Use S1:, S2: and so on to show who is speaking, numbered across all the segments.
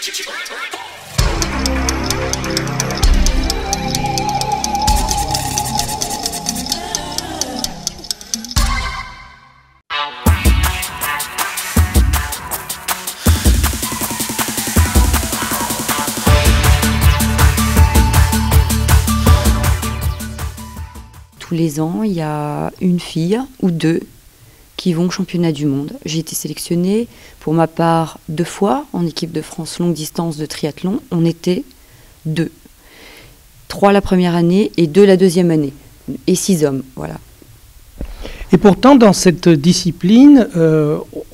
S1: Tous les ans, il y a une fille ou deux qui vont au championnat du monde. J'ai été sélectionnée pour ma part 2 fois en équipe de France longue distance de triathlon. On était 2. 3 la première année et 2 la deuxième année. Et 6 hommes, voilà.
S2: Et pourtant, dans cette discipline,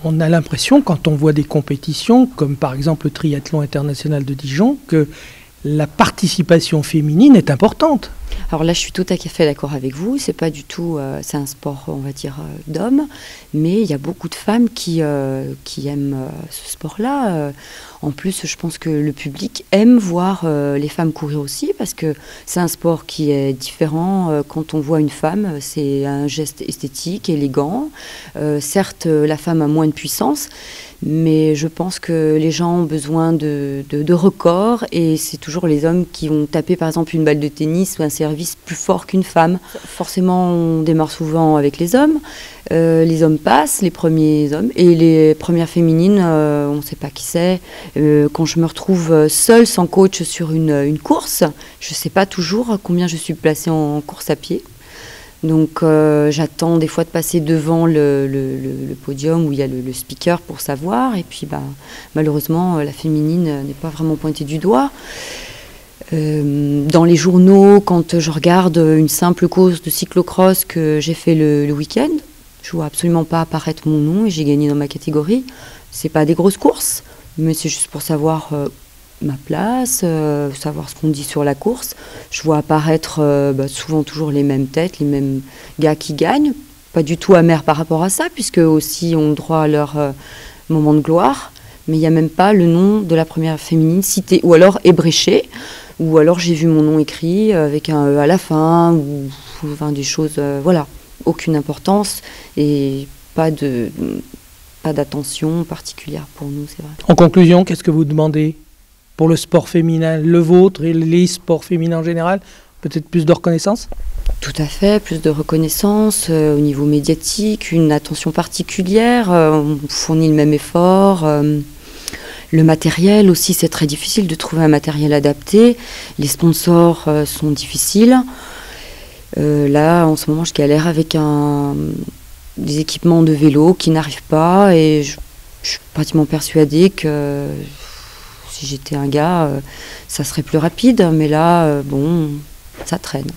S2: on a l'impression, quand on voit des compétitions, comme par exemple le triathlon international de Dijon, que la participation féminine est importante.
S1: Alors là, je suis tout à fait d'accord avec vous. C'est pas du tout, c'est un sport, on va dire, d'hommes, mais il y a beaucoup de femmes qui aiment ce sport-là. En plus, je pense que le public aime voir les femmes courir aussi, parce que c'est un sport qui est différent. Quand on voit une femme, c'est un geste esthétique, élégant. Certes, la femme a moins de puissance, mais je pense que les gens ont besoin de records, et c'est toujours les hommes qui vont taper par exemple une balle de tennis ou un service plus fort qu'une femme. Forcément, on démarre souvent avec les hommes. Les hommes passent, les premiers hommes, et les premières féminines, on ne sait pas qui c'est. Quand je me retrouve seule, sans coach, sur une course, je ne sais pas toujours combien je suis placée en course à pied. Donc j'attends des fois de passer devant le podium où il y a le speaker pour savoir. Et puis malheureusement, la féminine n'est pas vraiment pointée du doigt. Dans les journaux, quand je regarde une simple course de cyclocross que j'ai fait le week-end, je vois absolument pas apparaître mon nom et j'ai gagné dans ma catégorie. C'est pas des grosses courses, mais c'est juste pour savoir ma place, savoir ce qu'on dit sur la course. Je vois apparaître souvent toujours les mêmes têtes, les mêmes gars qui gagnent. Pas du tout amer par rapport à ça, puisque aussi ont droit à leur moment de gloire. Mais il n'y a même pas le nom de la première féminine cité, ou alors ébréché, ou alors j'ai vu mon nom écrit avec un E à la fin, ou enfin, des choses, voilà, aucune importance et pas d'attention particulière pour nous, c'est vrai.
S2: En conclusion, qu'est-ce que vous demandez pour le sport féminin, le vôtre et les sports féminins en général? Peut-être plus de reconnaissance?
S1: Tout à fait, plus de reconnaissance au niveau médiatique, une attention particulière, on fournit le même effort. Le matériel aussi, c'est très difficile de trouver un matériel adapté. Les sponsors sont difficiles. Là, en ce moment, je galère avec des équipements de vélo qui n'arrivent pas, et je suis pratiquement persuadée que si j'étais un gars, ça serait plus rapide. Mais là, bon, ça traîne.